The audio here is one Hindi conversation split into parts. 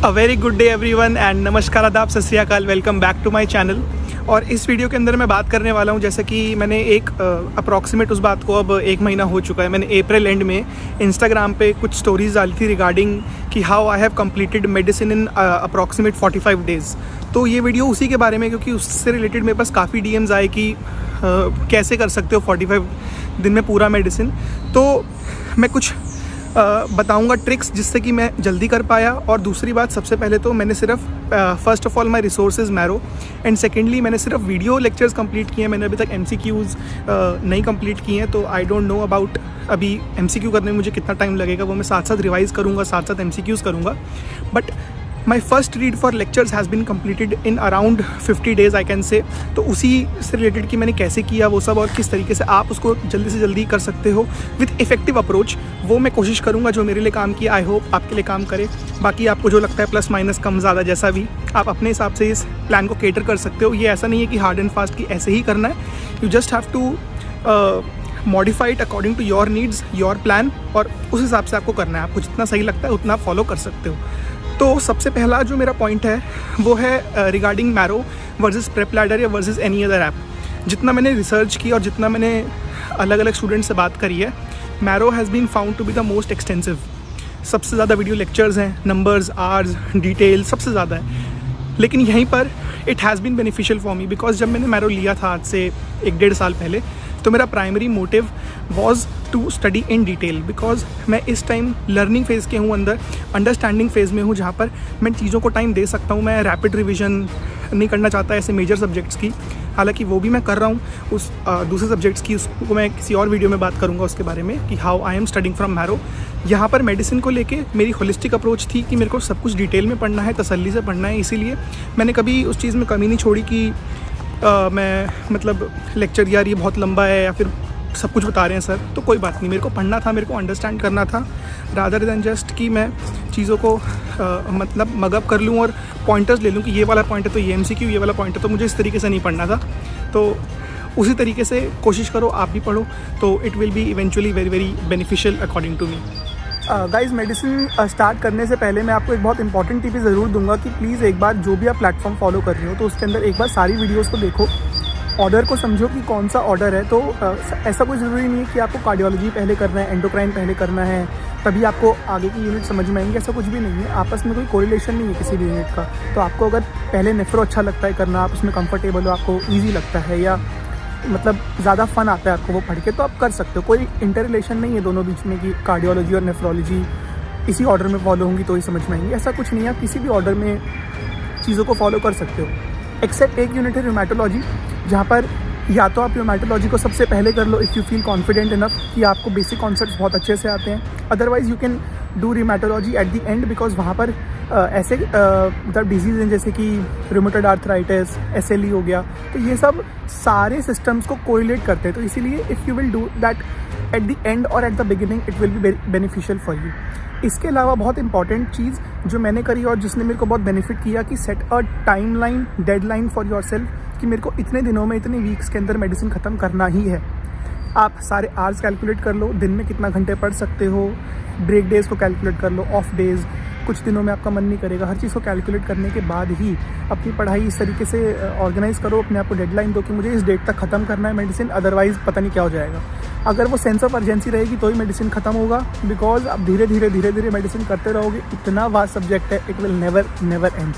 A very good day everyone and नमस्कार, आदाब, सत श्री अकाल, welcome back to my channel. और इस वीडियो के अंदर मैं बात करने वाला हूं, जैसे कि मैंने एक अप्रॉक्सीमेट उस बात को अब 1 महीना हो चुका है, मैंने अप्रैल एंड में इंस्टाग्राम पे कुछ स्टोरीज डाली थी रिगार्डिंग कि how I have completed medicine in approximate 45 days. तो ये वीडियो उसी के बारे में, क्योंकि उससे रिलेटेड मेरे पास काफ़ी DMs आए कि कैसे कर सकते हो 45 दिन में पूरा मेडिसिन। तो मैं कुछ बताऊंगा ट्रिक्स जिससे कि मैं जल्दी कर पाया। और दूसरी बात, सबसे पहले तो मैंने सिर्फ first of all my resources marrow, and secondly मैंने सिर्फ वीडियो लेक्चर्स कंप्लीट किए हैं। मैंने अभी तक MCQs नहीं कंप्लीट किए हैं, तो आई डोंट नो अबाउट अभी MCQ करने में मुझे कितना टाइम लगेगा, वो मैं साथ साथ रिवाइज़ करूँगा, साथ साथ MCQs करूँगा। But my first read for lectures has been completed in around 50 days I can say. तो उसी से रिलेटेड कि मैंने कैसे किया वो सब, और किस तरीके से आप उसको जल्दी से जल्दी कर सकते हो विथ इफेक्टिव अप्रोच, वो मैं कोशिश करूँगा जो मेरे लिए काम किया। आई होप आपके लिए काम करे। बाकी आपको जो लगता है प्लस माइनस कम ज़्यादा जैसा भी, आप अपने हिसाब से इस प्लान को केटर कर सकते हो। ये ऐसा नहीं है कि हार्ड एंड फास्ट कि ऐसे ही करना है। You just have to modify it according to your needs, your plan, और उस हिसाब से आपको करना है। आपको जितना सही लगता है उतना फॉलो कर सकते हो। तो सबसे पहला जो मेरा पॉइंट है वो है regarding marrow versus prep ladder या वर्सेस एनी अदर ऐप। जितना मैंने रिसर्च की और जितना मैंने अलग अलग स्टूडेंट से बात करी है, Marrow has been found to be the most extensive. सबसे ज़्यादा वीडियो लेक्चर्स हैं, नंबर्स, आवर्स, डिटेल सबसे ज़्यादा है। लेकिन यहीं पर it has been beneficial for me, because जब मैंने मैरो लिया था आज से 1-1.5 साल पहले, तो मेरा primary motive was to study in detail. Because मैं इस टाइम लर्निंग फेज़ के हूँ, अंडरस्टैंडिंग फेज़ में हूँ, जहाँ पर मैं चीज़ों को टाइम दे सकता हूँ। मैं रैपिड रिविजन नहीं करना चाहता ऐसे मेजर सब्जेक्ट्स की, हालांकि वो भी मैं कर रहा हूँ। उस दूसरे सब्जेक्ट्स की उसको मैं किसी और वीडियो में बात करूँगा उसके बारे में कि how I am studying from marrow. यहाँ पर मेडिसिन को लेके मेरी होलिस्टिक अप्रोच थी कि मेरे को सब कुछ डिटेल में पढ़ना है, तसल्ली से पढ़ना है। इसीलिए मैंने कभी उस चीज़ में कमी नहीं छोड़ी कि मैं मतलब लेक्चर यार ये बहुत लंबा है या फिर सब कुछ बता रहे हैं सर, तो कोई बात नहीं, मेरे को पढ़ना था, मेरे को अंडरस्टैंड करना था, रादर दैन जस्ट कि मैं चीज़ों को मतलब मगअप कर लूँ और पॉइंटर्स ले लूँ कि ये वाला पॉइंट है तो ये MCQ, ये वाला पॉइंट है, तो मुझे इस तरीके से नहीं पढ़ना था। तो उसी तरीके से कोशिश करो, आप भी पढ़ो, तो it will be eventually very very beneficial according to me. Guys, medicine start करने से पहले मैं आपको एक बहुत इंपॉर्टेंट टिप ज़रूर दूंगा कि प्लीज़ एक बार जो भी आप प्लेटफॉर्म फॉलो कर रहे हो, तो उसके अंदर एक बार सारी वीडियोस को देखो, ऑर्डर को समझो कि कौन सा ऑर्डर है। तो ऐसा कोई ज़रूरी नहीं है कि आपको कार्डियोलॉजी पहले करना है, एंडोक्राइन पहले करना है, तभी आपको आगे की यूनिट समझ में आएंगे। ऐसा कुछ भी नहीं है, आपस में कोई कोरिलेशन नहीं है किसी भी यूनिट का। तो आपको अगर पहले नेफ्रो अच्छा लगता है करना, आप उसमें कंफर्टेबल हो, आपको ईजी लगता है, या मतलब ज़्यादा फन आता है आपको वो पढ़ के, तो आप कर सकते हो। कोई इंटर रिलेशन नहीं है दोनों बीच में कि कार्डियोलॉजी और नेफ्रोलॉजी इसी ऑर्डर में फॉलो होंगी तो ही समझ में आएंगी। ऐसा कुछ नहीं है, आप किसी भी ऑर्डर में चीज़ों को फॉलो कर सकते हो। एक्सेप्ट एक यूनिट है र्यूमेटोलॉजी, जहाँ पर या तो आप र्यूमेटोलॉजी को सबसे पहले कर लो if you feel confident enough कि आपको बेसिक कॉन्सेप्ट्स बहुत अच्छे से आते हैं। Otherwise you can do rheumatology at the end, because वहाँ पर ऐसे मतलब डिजीज़ हैं जैसे कि रूमेटॉइड आर्थराइटिस, SLE हो गया, तो ये सब सारे सिस्टम्स को कोरिलेट करते हैं। तो इसीलिए if you will do that at the end और at the beginning, it will be beneficial for you. इसके अलावा बहुत इंपॉर्टेंट चीज़ जो मैंने करी और जिसने मेरे को बहुत बेनिफिट किया कि set a time line, deadline for your self, कि मेरे को इतने दिनों में, इतने वीक्स के अंदर मेडिसिन ख़त्म करना ही है। आप सारे आवर्स कैलकुलेट कर लो, दिन में कितना घंटे पढ़ सकते हो, ब्रेक डेज़ को कैलकुलेट कर लो, ऑफ डेज़, कुछ दिनों में आपका मन नहीं करेगा, हर चीज़ को कैलकुलेट करने के बाद ही अपनी पढ़ाई इस तरीके से ऑर्गेनाइज़ करो, अपने आप को डेडलाइन दो कि मुझे इस डेट तक ख़त्म करना है मेडिसिन, अदरवाइज़ पता नहीं क्या हो जाएगा। अगर वो सेंस ऑफ अर्जेंसी रहेगी तो ही मेडिसिन ख़त्म होगा, बिकॉज आप धीरे धीरे मेडिसिन करते रहोगे। इतना वास्ट सब्जेक्ट है, it will never and.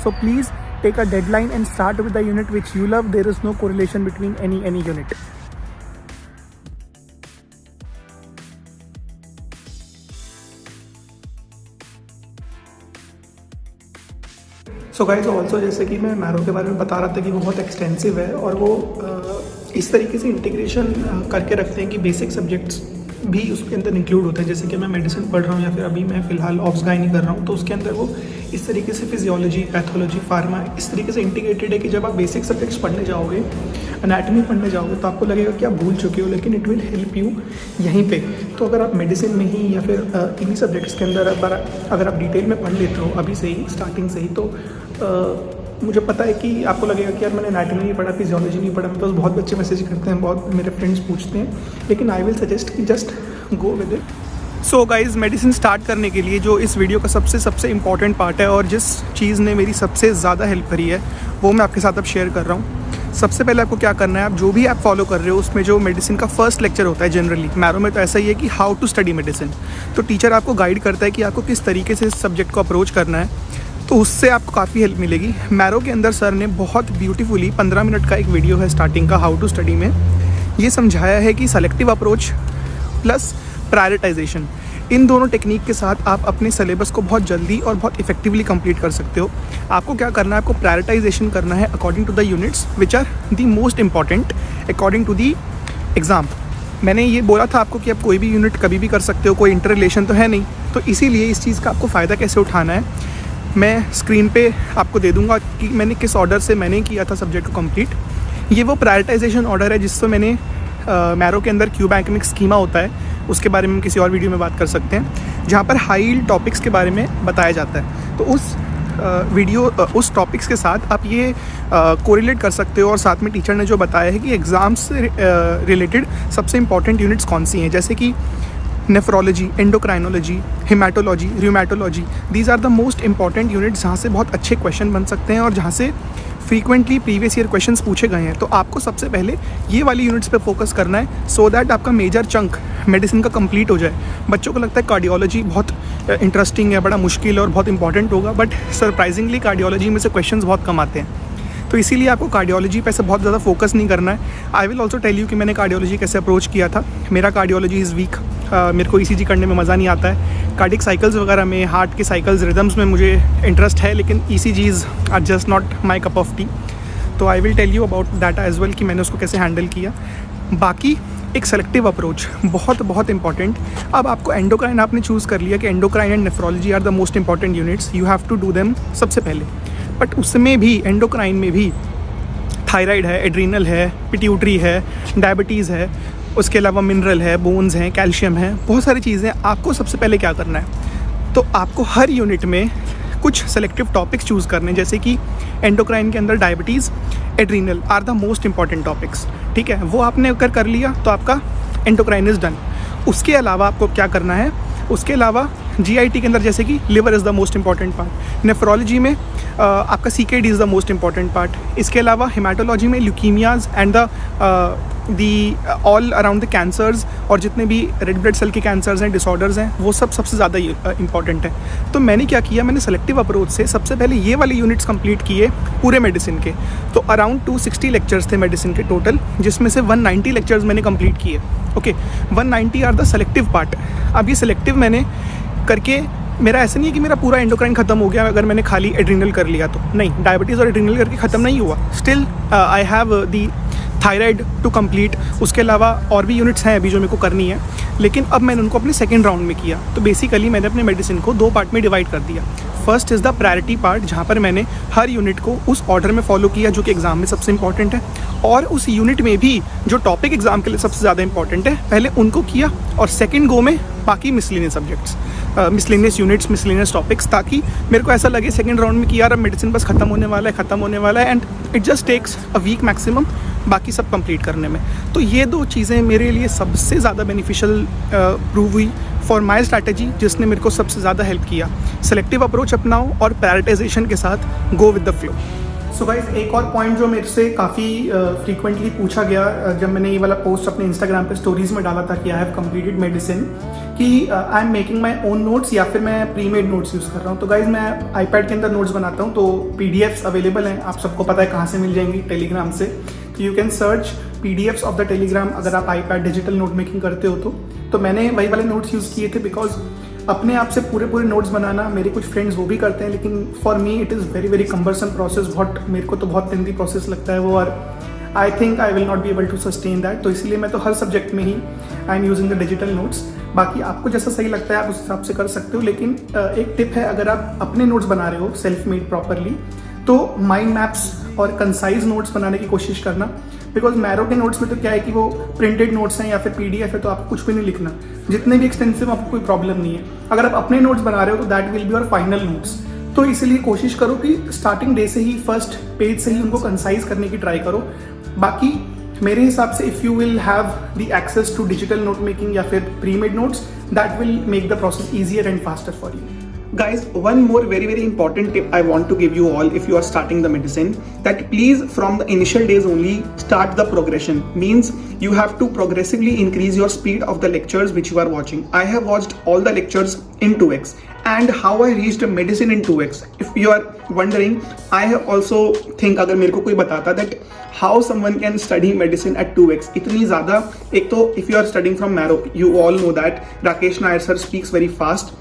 So please take a deadline and start with the unit which you love. There is no correlation between any unit. So guys, also जैसे कि मैं मैरो के बारे में बता रहा था कि वो बहुत एक्सटेंसिव है, और वो इस तरीके से इंटीग्रेशन करके रखते हैं कि बेसिक सब्जेक्ट्स भी उसके अंदर इंक्लूड होते हैं। जैसे कि मैं मेडिसिन पढ़ रहा हूँ या फिर अभी मैं फ़िलहाल ऑब्स गायनी कर रहा हूँ, तो उसके अंदर वो इस तरीके से फिजियोलॉजी, पैथोलॉजी, फार्मा इस तरीके से इंटीग्रेटेड है कि जब आप बेसिक सब्जेक्ट्स पढ़ने जाओगे, एनाटॉमी पढ़ने जाओगे, तो आपको लगेगा कि आप भूल चुके हो, लेकिन इट विल हेल्प यू यहीं पे। तो अगर आप मेडिसिन में ही या फिर इन्हीं सब्जेक्ट्स के अंदर अगर आप डिटेल में पढ़ लेते हो अभी से ही, स्टार्टिंग से ही, तो मुझे पता है कि आपको लगेगा कि यार मैंने एनाटॉमी नहीं पढ़ा, फिजियोलॉजी नहीं पढ़ा। मेरे पास बहुत बच्चे मैसेज करते हैं, बहुत मेरे फ्रेंड्स पूछते हैं, लेकिन आई विल सजेस्ट कि just go with it. So guys, medicine start करने के लिए जो इस वीडियो का सबसे इम्पॉर्टेंट पार्ट है और जिस चीज़ ने मेरी सबसे ज़्यादा हेल्प करी है वो मैं आपके साथ अब शेयर कर रहा हूँ। सबसे पहले आपको क्या करना है, आप जो भी आप फॉलो कर रहे हो उसमें जो मेडिसिन का फर्स्ट लेक्चर होता है, जनरली मैरो में तो ऐसा ही है कि हाउ टू स्टडी मेडिसिन। तो टीचर आपको गाइड करता है कि आपको किस तरीके से इस सब्जेक्ट को अप्रोच करना है, तो उससे आपको काफ़ी हेल्प मिलेगी। मैरो के अंदर सर ने बहुत ब्यूटीफुली 15 मिनट का एक वीडियो है स्टार्टिंग का हाउ टू स्टडी में, ये समझाया है कि सेलेक्टिव अप्रोच प्लस प्रायोरिटाइजेशन, इन दोनों टेक्निक के साथ आप अपने सिलेबस को बहुत जल्दी और बहुत इफेक्टिवली कंप्लीट कर सकते हो। आपको क्या करना है, आपको प्रायोरिटाइजेशन करना है according to the units which are the most important according to the exam. मैंने ये बोला था आपको कि आप कोई भी यूनिट कभी भी कर सकते हो, कोई इंटर रिलेशन तो है नहीं, तो इसीलिए इस चीज़ का आपको फ़ायदा कैसे उठाना है मैं स्क्रीन पे आपको दे दूँगा कि मैंने किस ऑर्डर से मैंने किया था सब्जेक्ट को कंप्लीट। ये वो प्रायोरिटाइजेशन ऑर्डर है जिससे मैंने मैरो के अंदर क्यूब एकेडमिक स्कीमा होता है, उसके बारे में हम किसी और वीडियो में बात कर सकते हैं, जहाँ पर हाई यील्ड टॉपिक्स के बारे में बताया जाता है। तो उस टॉपिक्स के साथ आप ये कोरिलेट कर सकते हो और साथ में टीचर ने जो बताया है कि एग्ज़ाम से रिलेटेड सबसे इंपॉर्टेंट यूनिट्स कौन सी हैं, जैसे कि nephrology, endocrinology, haematology, rheumatology. These are the most important units जहाँ से बहुत अच्छे क्वेश्चन बन सकते हैं और जहाँ से फ्रीक्वेंटली प्रीवियस ईयर क्वेश्चंस पूछे गए हैं। तो आपको सबसे पहले ये वाली यूनिट्स पे फोकस करना है सो दैट आपका मेजर चंक मेडिसिन का कंप्लीट हो जाए। बच्चों को लगता है कार्डियोलॉजी बहुत इंटरेस्टिंग है, बड़ा मुश्किल है और बहुत इंपॉर्टेंट होगा, बट सरप्राइजिंगली कार्डियोलॉजी में से क्वेश्चंस बहुत कम आते हैं। तो इसीलिए आपको कार्डियोलॉजी पे से बहुत ज़्यादा फोकस नहीं करना है। I will also tell you कि मैंने कार्डियोलॉजी कैसे अप्रोच किया था। मेरा कार्डियोलॉजी इज़ वीक, मेरे को ECG करने में मज़ा नहीं आता है। कार्डिक साइकिल्स वगैरह में, हार्ट के साइकिल्स, रिदम्स में मुझे इंटरेस्ट है, लेकिन ECGs are just not my cup of tea. तो I will tell you about that as well कि मैंने उसको कैसे हैंडल किया। बाकी एक सेलेक्टिव अप्रोच बहुत इंपॉर्टेंट। अब आपको एंडोक्राइन आपने चूज़ कर लिया कि endocrine and nephrology are the most important units, you have to do them सबसे पहले। बट उसमें भी एंडोक्राइन में भी थायराइड है, एड्रीनल है, पिट्यूटरी है, डायबिटीज़ है, उसके अलावा मिनरल है, बोन्स हैं, कैल्शियम है, बहुत सारी चीज़ें। आपको सबसे पहले क्या करना है, तो आपको हर यूनिट में कुछ सेलेक्टिव टॉपिक्स चूज़ करने, जैसे कि एंडोक्राइन के अंदर diabetes, adrenal are the most important topics. ठीक है, वो आपने अगर कर लिया तो आपका एंडोक्राइन इज़ डन। उसके अलावा आपको क्या करना है, उसके अलावा GIT के अंदर जैसे कि liver is the most important part, nephrology में आपका CKD is the most important part. इसके अलावा हेमाटोलॉजी में leukaemias and the all around the cancers और जितने भी रेड ब्लड सेल के कैंसर्स हैं, डिसऑर्डर्स हैं, वो सब सबसे ज़्यादा इंपॉर्टेंट है। तो मैंने क्या किया, मैंने सेलेक्टिव अप्रोच से सबसे पहले ये वाले यूनिट्स कंप्लीट किए पूरे मेडिसिन के। तो अराउंड 260 लेक्चर्स थे मेडिसिन के टोटल, जिसमें से 190 लेक्चर्स मैंने कंप्लीट किए। Okay, 190 are the selective part. अब ये सेलेक्टिव मैंने करके मेरा ऐसा नहीं है कि मेरा पूरा एंडोक्राइन खत्म हो गया अगर मैंने खाली एड्रीनल कर लिया तो, नहीं, डायबिटीज़ और एड्रीनल करके ख़त्म नहीं हुआ। Still I have the thyroid to complete. उसके अलावा और भी यूनिट्स हैं अभी जो मेरे को करनी है, लेकिन अब मैंने उनको अपने सेकेंड राउंड में किया। तो बेसिकली मैंने अपने मेडिसिन को 2 पार्ट में डिवाइड कर दिया। First is the priority part, जहाँ पर मैंने हर यूनिट को उस ऑर्डर में फॉलो किया जो कि एग्ज़ाम में सबसे इंपॉर्टेंट है, और उस यूनिट में भी जो टॉपिक एग्ज़ाम के लिए सबसे ज़्यादा इंपॉर्टेंट है पहले उनको किया, और सेकेंड गो में बाकी miscellaneous subjects, miscellaneous units, miscellaneous topics, ताकि मेरे को ऐसा लगे सेकेंड राउंड में कि यार अब मेडिसिन बस ख़त्म होने वाला है and it just takes a week maximum बाकी सब कंप्लीट करने में। तो ये 2 चीज़ें मेरे लिए सबसे ज़्यादा बेनिफिशियल प्रूव हुई फॉर माई स्ट्रैटेजी, जिसने मेरे को सबसे ज़्यादा हेल्प किया। सेलेक्टिव अप्रोच अपनाओ और प्रायोरिटाइजेशन के साथ go with the flow. So guys, एक और पॉइंट जो मेरे से काफ़ी फ्रीक्वेंटली पूछा गया जब मैंने ये वाला पोस्ट अपने इंस्टाग्राम पे स्टोरीज में डाला था कि आई हैव कंप्लीटेड मेडिसिन, कि I am making my own notes या फिर मैं प्री मेड नोट्स यूज़ कर रहा हूँ। तो गाइज, मैं iPad के अंदर नोट्स बनाता हूँ, तो PDFs अवेलेबल हैं, आप सबको पता है कहाँ से मिल जाएंगी, टेलीग्राम से। तो you can search PDFs of the Telegram अगर आप iPad डिजिटल नोट मेकिंग करते हो तो मैंने वही वाले नोट्स यूज़ किए थे, बिकॉज अपने आप से पूरे नोट्स बनाना, मेरे कुछ फ्रेंड्स वो भी करते हैं, लेकिन for me it is very very cumbersome process. मेरे को तो बहुत लेंथी प्रोसेस लगता है वो, और I think I will not be able to sustain that. तो इसलिए मैं तो हर सब्जेक्ट में ही I am using the digital notes. बाकी आपको जैसा सही लगता है आप उस हिसाब से कर सकते हो, लेकिन एक टिप है, अगर आप अपने नोट्स बना रहे हो सेल्फ मेड प्रॉपरली, तो माइंड मैप्स और कंसाइज नोट्स बनाने की कोशिश करना। बिकॉज मैरो के नोट्स में तो क्या है कि वो प्रिंटेड नोट्स हैं या फिर PDF है, तो आपको कुछ भी नहीं लिखना, जितने भी एक्सटेंसिव आपको कोई प्रॉब्लम नहीं है। अगर आप अपने नोट्स बना रहे हो तो that will be your final notes. तो इसलिए कोशिश करो कि स्टार्टिंग डे से ही, फर्स्ट पेज से ही उनको कंसाइज करने की ट्राई करो। बाकी मेरे हिसाब से if you will have the access to digital note making या फिर pre made notes, that will make the process easier and faster for you. Guys, one more very important tip I want to give you all if you are starting the medicine, that please from the initial days only start the progression. Means you have to progressively increase your speed of the lectures which you are watching. I have watched all the lectures in 2x and how I reached medicine in 2x. If you are wondering, I have also think अगर मेरे को कोई बताता that how someone can study medicine at 2x इतनी ज़्यादा, एक तो if you are studying from Marrow, you all know that Rakesh Nair sir speaks very fast,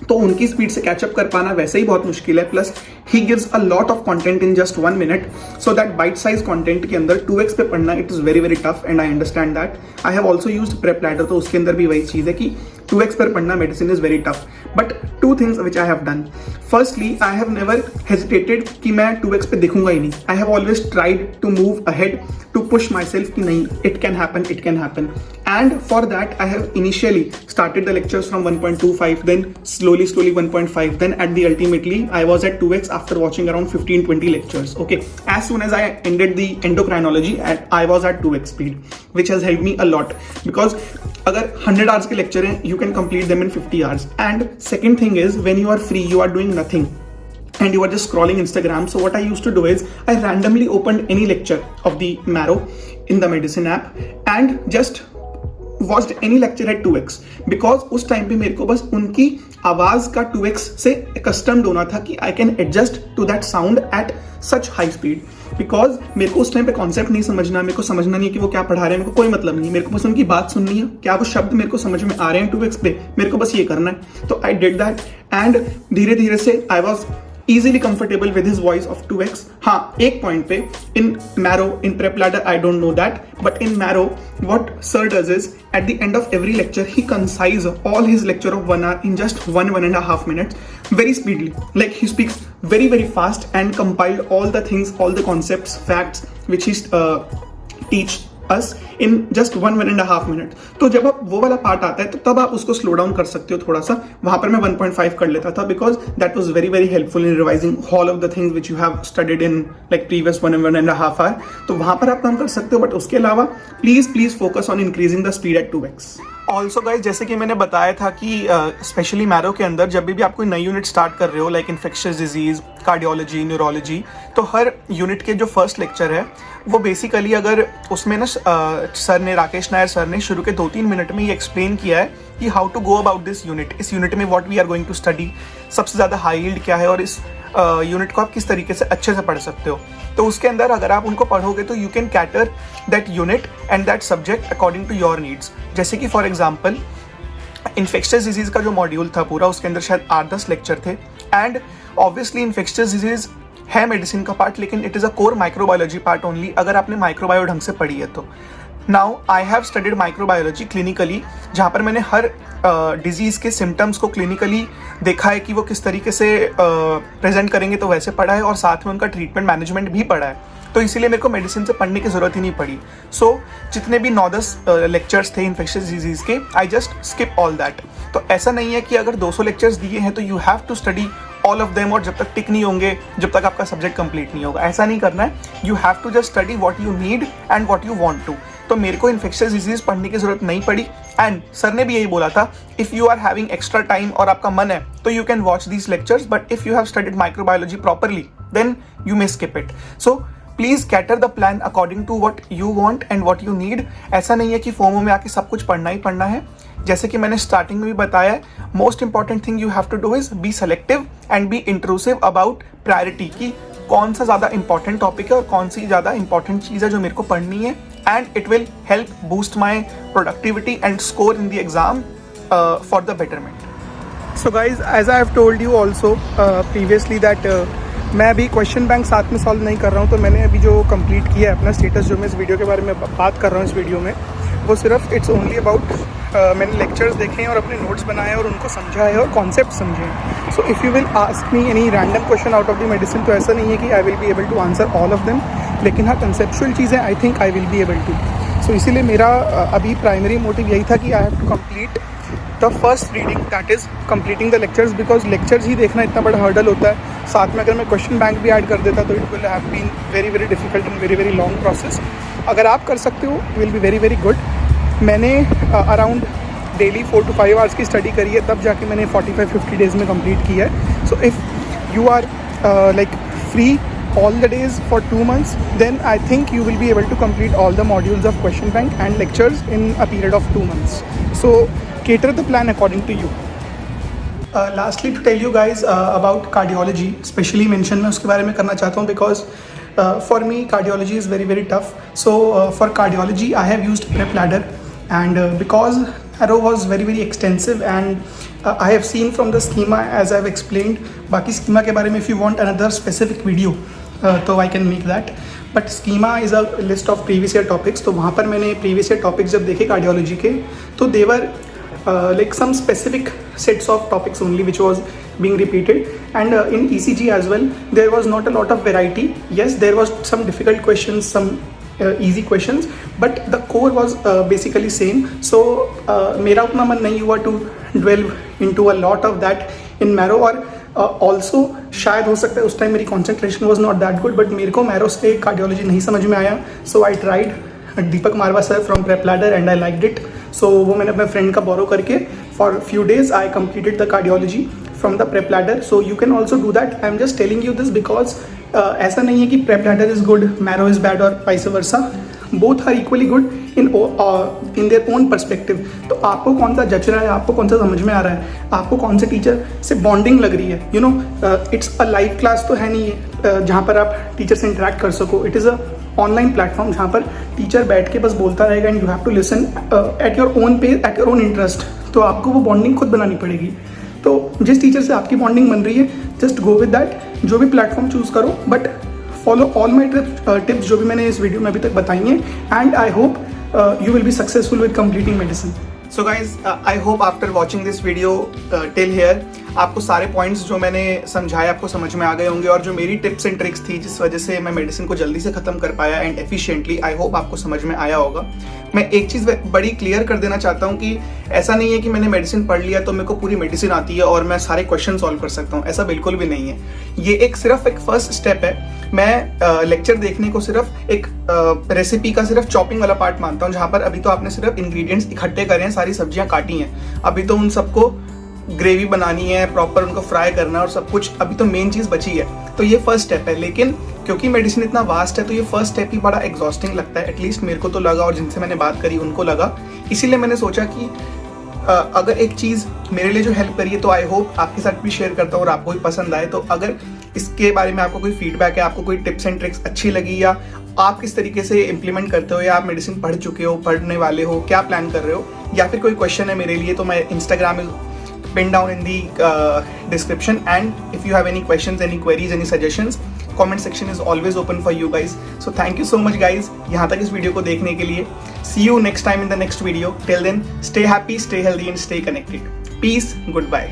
तो उनकी स्पीड से कैचअप कर पाना वैसे ही बहुत मुश्किल है. Plus he gives a lot of content in just 1 minute, so that bite size content के अंदर 2x पे पढ़ना it is very tough and I understand that. I have also used PrepLadder, तो उसके अंदर भी वही चीज़ है कि 2x पर पढ़ना medicine is very tough. But 2 things which I have done. Firstly, I have never hesitated कि मैं 2x पे देखूंगा ही नहीं. I have always tried to move ahead, to push myself कि नहीं, it can happen. And for that, I have initially started the lectures from 1.25, then slowly 1.5, then at the ultimately I was at 2x after watching around 15-20 lectures. Okay, as soon as I ended the endocrinology, I was at 2x speed, which has helped me a lot, because अगर 100 hours के lecture हैं, you can complete them in 50 hours. And second thing is, when you are free, you are doing nothing and you are just scrolling Instagram. So what I used to do is, I randomly opened any lecture of the Marrow in the medicine app and just watched any lecture at 2x, because उस टाइम पे मेरे को बस उनकी आवाज़ का 2x से accustomed होना था कि I can adjust to that sound at such high speed. Because मेरे को उस टाइम पे कॉन्सेप्ट नहीं समझना, मेरे को समझना नहीं कि वो क्या पढ़ा रहे हैं, मेरे को कोई मतलब नहीं, मेरे को बस उनकी बात सुननी है, क्या वो शब्द मेरे को समझ में आ रहे हैं 2x पे, मेरे को बस ये करना है. तो आई डिड दैट एंड धीरे धीरे से I was easily comfortable with his voice of 2x. हाँ, एक point पे in Marrow, in Prep Ladder, I don't know that, but in Marrow, what sir does is, at the end of every lecture, he concise all his lecture of 1 hour in just 1.5 minutes, very speedily. Like he speaks very fast and compiled all the things, all the concepts, facts, which he teach us in just 1.5 minutes. तो जब आप वो वाला पार्ट आता है तो तब आप उसको स्लो डाउन कर सकते हो थोड़ा सा. वहां पर मैं 1.5 कर लेता था, because that was very helpful in revising all of the things which you have studied in like previous 1.5 hour. तो वहां पर आप काम कर सकते हो, बट उसके अलावा please focus on increasing the speed at 2x. Also guys, जैसे कि मैंने बताया था कि स्पेशली मैरो के अंदर जब भी आप कोई नई यूनिट स्टार्ट कर रहे हो, like infectious disease, cardiology, neurology, तो हर यूनिट के जो फर्स्ट लेक्चर है वो बेसिकली, अगर उसमें ना सर ने, राकेश नायर सर ने शुरू के 2-3 मिनट में ये एक्सप्लेन किया है कि how to go about this unit. इस यूनिट में what we are going to study, सबसे ज़्यादा हाई यील्ड क्या है और इस यूनिट को आप किस तरीके से अच्छे से पढ़ सकते हो. तो उसके अंदर अगर आप उनको पढ़ोगे तो you can cater that unit and that subject according to your needs. जैसे कि फॉर एग्जाम्पल इन्फेक्शियस डिजीज का जो मॉड्यूल था पूरा, उसके अंदर शायद 8-10 लेक्चर थे. एंड ऑब्वियसली इन्फेक्शियस डिजीज है मेडिसिन का पार्ट, लेकिन it is a core microbiology part only, अगर आपने माइक्रोबायो ढंग से पढ़ी है तो. Now I have studied microbiology clinically, जहाँ पर मैंने हर डिजीज़ के सिम्टम्स को क्लिनिकली देखा है कि वो किस तरीके से प्रेजेंट करेंगे, तो वैसे पढ़ा है, और साथ में उनका ट्रीटमेंट मैनेजमेंट भी पढ़ा है. तो इसीलिए मेरे को मेडिसिन से पढ़ने की ज़रूरत ही नहीं पड़ी. सो जितने भी 9-10 लेक्चर्स थे इन्फेक्शियस डिजीज़ के, I just skip all that. तो ऐसा नहीं है कि अगर 200 लेक्चर्स दिए हैं तो you have to study all of them, और जब तक टिक नहीं होंगे, जब तक आपका सब्जेक्ट कंप्लीट नहीं होगा, ऐसा नहीं करना है. You have to just study what you need and what you want to. तो मेरे को इन्फेक्शियस डिजीज पढ़ने की जरूरत नहीं पड़ी. एंड सर ने भी यही बोला था, if you are having extra time और आपका मन है तो you can watch these lectures, but if you have studied microbiology properly then you may skip it. So please cater the plan according to what you want and what you need. ऐसा नहीं है कि फोमो में आके सब कुछ पढ़ना ही पढ़ना है. जैसे कि मैंने स्टार्टिंग में भी बताया है, most important thing you have to do is be selective and be intrusive about priority, की कौन सा ज़्यादा इंपॉर्टेंट टॉपिक है और कौन सी ज़्यादा इंपॉर्टेंट चीज़ है जो मेरे को पढ़नी है. And it will help boost my productivity and score in the exam for the betterment. So guys, as I have told you also previously that मैं अभी क्वेश्चन बैंक साथ में सॉल्व नहीं कर रहा हूँ. तो मैंने अभी जो कंप्लीट किया है अपना स्टेटस, जो मैं इस वीडियो के बारे में बात कर रहा हूँ इस वीडियो में, वो सिर्फ इट्स ओनली अबाउट मैंने लेक्चर्स देखे हैं और अपने नोट्स बनाए और उनको समझा है और कॉन्सेप्ट समझे हैं. So if you will ask me any random question out of the medicine, तो ऐसा नहीं है कि I will be able to answer all of them, लेकिन हाँ कंसेप्चुअल चीज़ें I think I will be able to. So इसीलिए मेरा अभी प्राइमरी मोटिव यही था कि I have to complete the first reading, that is completing the lectures, because lectures ही देखना इतना बड़ा हर्डल होता है. साथ में अगर मैं क्वेश्चन बैंक भी ऐड कर देता तो it will have been very difficult and very long process. अगर आप कर सकते हो, विल बी वेरी गुड. मैंने अराउंड डेली 4 to 5 आवर्स की स्टडी करी है, तब जाके मैंने 45-50 डेज़ में कंप्लीट किया है. So if you are like free all the days for 2 months, then I think you will be able to complete all the modules of question bank and lectures in a period of 2 months. So cater the plan according to you. Lastly, to tell you guys about cardiology, specially mention मैं उसके बारे में करना चाहता हूँ because for me cardiology is very very tough. So for cardiology I have used Prep Ladder, and because Arrow was very very extensive and I have seen from the schema as I have explained. बाकी schema के बारे में if you want another specific video तो I can make that. But schema is a list of previous year topics. तो वहाँ पर मैंने previous year topics जब देखे cardiology के, तो they were like some specific sets of topics only which was being repeated, and in ECG as well there was not a lot of variety. Yes, there was some difficult questions, some easy questions, but the core was basically same. So मेरा उतना मन नहीं हुआ to delve into a lot of that in Marrow, और ऑल्सो शायद हो सकता है उस टाइम मेरी concentration was not that good, but मेरे को मैरो से कार्डियोलॉजी नहीं समझ में आया. So I tried Deepak Marwah sir from Prep Ladder and I liked it. So वो मैंने अपने फ्रेंड का बोरो करके for few days I completed the cardiology from the Prep Ladder. So you can also do that. I am just telling you this because ऐसा नहीं है कि Prep Ladder is good, Marrow is bad और vice versa. Both are equally good in their own perspective. तो आपको कौन सा जच रहा है, आपको कौन सा समझ में आ रहा है, आपको कौन से टीचर से बॉन्डिंग लग रही है. You know, it's a live class तो है नहीं है जहाँ पर आप टीचर से इंटरेक्ट कर सको. It is a online platform जहाँ पर टीचर बैठ के बस बोलता रहेगा and you have to listen at your own pace, at your own interest. तो आपको वो बॉन्डिंग खुद बनानी पड़ेगी. तो जिस टीचर से आपकी बॉन्डिंग बन रही है, जस्ट गो विद दैट. जो भी प्लेटफॉर्म चूज़ करो, but follow all my tips जो भी मैंने इस वीडियो में अभी तक बताई हैं, and I hope you will be successful with completing medicine. So guys, I hope after watching this video till here आपको सारे पॉइंट्स जो मैंने समझाए आपको समझ में आ गए होंगे, और जो मेरी टिप्स एंड ट्रिक्स थी जिस वजह से मैं मेडिसिन को जल्दी से खत्म कर पाया एंड एफिशिएंटली, आई होप आपको समझ में आया होगा. मैं एक चीज़ बड़ी क्लियर कर देना चाहता हूँ कि ऐसा नहीं है कि मैंने मेडिसिन पढ़ लिया तो मेरे को पूरी मेडिसिन आती है और मैं सारे क्वेश्चन सॉल्व कर सकता हूँ. ऐसा बिल्कुल भी नहीं है. ये सिर्फ एक फर्स्ट स्टेप है. मैं लेक्चर देखने को सिर्फ एक रेसिपी का सिर्फ चॉपिंग वाला पार्ट मानता हूँ, जहाँ पर अभी तो आपने सिर्फ इंग्रेडिएंट्स इकट्ठे करे हैं, सारी सब्जियाँ काटी हैं. अभी तो उन सबको ग्रेवी बनानी है, प्रॉपर उनको फ्राई करना है और सब कुछ. अभी तो मेन चीज़ बची है. तो ये फर्स्ट स्टेप है. लेकिन क्योंकि मेडिसिन इतना वास्ट है तो ये फर्स्ट स्टेप ही बड़ा एग्जॉस्टिंग लगता है. एटलीस्ट मेरे को तो लगा, और जिनसे मैंने बात करी उनको लगा. इसीलिए मैंने सोचा कि अगर एक चीज़ मेरे लिए जो हेल्प करी है तो आई होप आपके साथ भी शेयर करता हूँ और आपको भी पसंद आए. तो अगर इसके बारे में आपको कोई फीडबैक है, आपको कोई टिप्स एंड ट्रिक्स अच्छी लगी, या आप किस तरीके से इम्प्लीमेंट करते हो, या आप मेडिसिन पढ़ चुके हो, पढ़ने वाले हो, क्या प्लान कर रहे हो, या फिर कोई क्वेश्चन है मेरे लिए, तो मैं Instagram pinned down in the description, and if you have any questions, any queries, any suggestions, comment section is always open for you guys. So thank you so much guys यहाँ तक इस वीडियो को देखने के लिए. See you next time in the next video. Till then, stay happy, stay healthy and stay connected. Peace, goodbye.